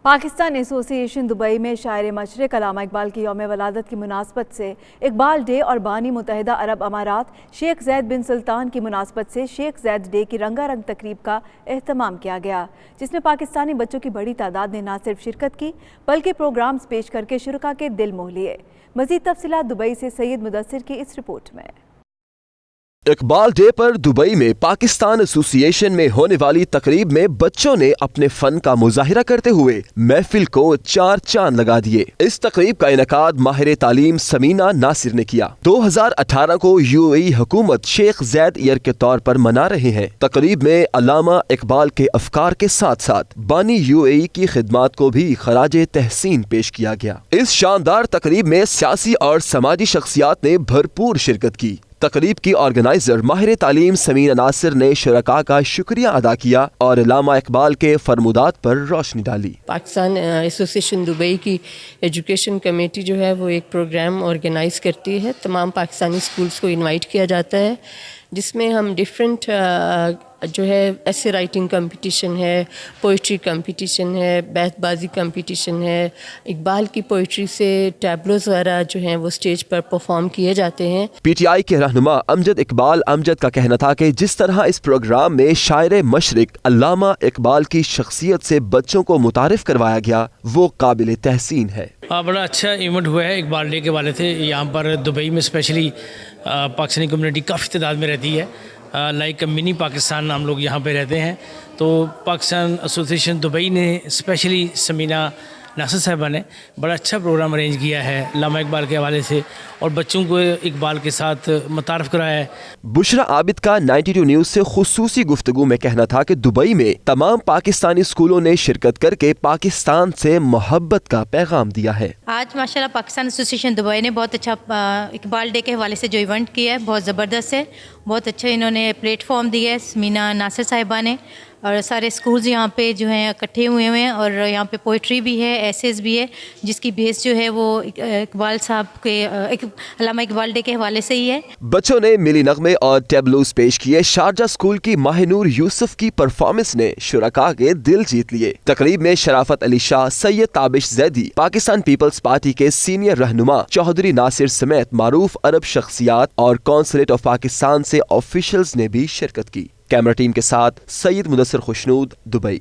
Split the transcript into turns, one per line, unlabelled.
پاکستان ایسوسی ایشن دبئی میں شاعر مشرق علامہ اقبال کی یوم ولادت کی مناسبت سے اقبال ڈے اور بانی متحدہ عرب امارات شیخ زید بن سلطان کی مناسبت سے شیخ زید ڈے کی رنگا رنگ تقریب کا اہتمام کیا گیا، جس میں پاکستانی بچوں کی بڑی تعداد نے نہ صرف شرکت کی بلکہ پروگرامز پیش کر کے شرکاء کے دل موہ لیے۔ مزید تفصیلات دبئی سے سید مدثر کی اس رپورٹ میں۔
اقبال ڈے پر دبئی میں پاکستان ایسوسی ایشن میں ہونے والی تقریب میں بچوں نے اپنے فن کا مظاہرہ کرتے ہوئے محفل کو چار چاند لگا دیے۔ اس تقریب کا انعقاد ماہر تعلیم سمینہ ناصر نے کیا۔ 2018 کو UAE حکومت شیخ زید ایئر کے طور پر منا رہے ہیں۔ تقریب میں علامہ اقبال کے افکار کے ساتھ ساتھ بانی UAE کی خدمات کو بھی خراج تحسین پیش کیا گیا۔ اس شاندار تقریب میں سیاسی اور سماجی شخصیات نے بھرپور شرکت کی۔ تقریب کی آرگنائزر ماہر تعلیم سمینہ ناصر نے شرکاء کا شکریہ ادا کیا اور علامہ اقبال کے فرمودات پر روشنی ڈالی۔
پاکستان ایسوسی ایشن دبئی کی ایجوکیشن کمیٹی جو ہے وہ ایک پروگرام آرگنائز کرتی ہے۔ تمام پاکستانی اسکولز کو انوائٹ کیا جاتا ہے، جس میں ہم ڈفرینٹ جو ہے ایسے رائٹنگ کمپٹیشن ہے، پوئٹری کمپٹیشن ہے، بیت بازی کمپٹیشن ہے، اقبال کی پوئٹری سے ٹیبلوز وغیرہ جو ہیں وہ اسٹیج پر پرفارم کیے جاتے ہیں۔
PTI کے رہنما امجد اقبال امجد کا کہنا تھا کہ جس طرح اس پروگرام میں شاعر مشرق علامہ اقبال کی شخصیت سے بچوں کو متعارف کروایا گیا وہ قابل تحسین ہے۔
بڑا اچھا ایونٹ ہوا ہے اقبال ڈے کے والے سے۔ یہاں پر دبئی میں اسپیشلی پاکستانی کمیونٹی کافی تعداد میں رہتی ہے، لائک منی پاکستان ہم لوگ یہاں پہ رہتے ہیں۔ تو پاکستان ایسوسی ایشن دبئی نے اسپیشلی سمینہ ناصر صاحبہ نے بڑا اچھا پروگرام ارینج کیا ہے علامہ اقبال کے حوالے سے، اور بچوں کو اقبال کے ساتھ متعارف کرایا ہے۔
بشرا عابد کا 92 نیوز سے خصوصی گفتگو میں کہنا تھا کہ دبئی میں تمام پاکستانی اسکولوں نے شرکت کر کے پاکستان سے محبت کا پیغام دیا ہے۔
آج ماشاءاللہ پاکستان ایسوسی ایشن دبئی نے بہت اچھا اقبال ڈے کے حوالے سے جو ایونٹ کیا ہے بہت زبردست ہے، بہت اچھا انہوں نے پلیٹ فارم دیا ہے سمینہ ناصر صاحبہ نے، اور سارے اسکولز یہاں پہ جو ہیں اکٹھے ہوئے ہیں، اور یہاں پہ پوئٹری بھی ہے، ایسیز بھی ہے، جس کی بیس جو ہے وہ اقبال صاحب کے علامہ اقبال ڈے کے حوالے سے ہی ہے۔
بچوں نے ملی نغمے اور ٹیبلوز پیش کیے۔ شارجہ اسکول کی ماہ نور یوسف کی پرفارمنس نے شرکاء کے دل جیت لیے۔ تقریب میں شرافت علی شاہ، سید تابش زیدی، پاکستان پیپلز پارٹی کے سینئر رہنما چودھری ناصر سمیت معروف عرب شخصیات اور قونصلیٹ آف پاکستان سے آفیشلز نے بھی شرکت کی۔ کیمرہ ٹیم کے ساتھ سید مدثر خوشنود، دبئی۔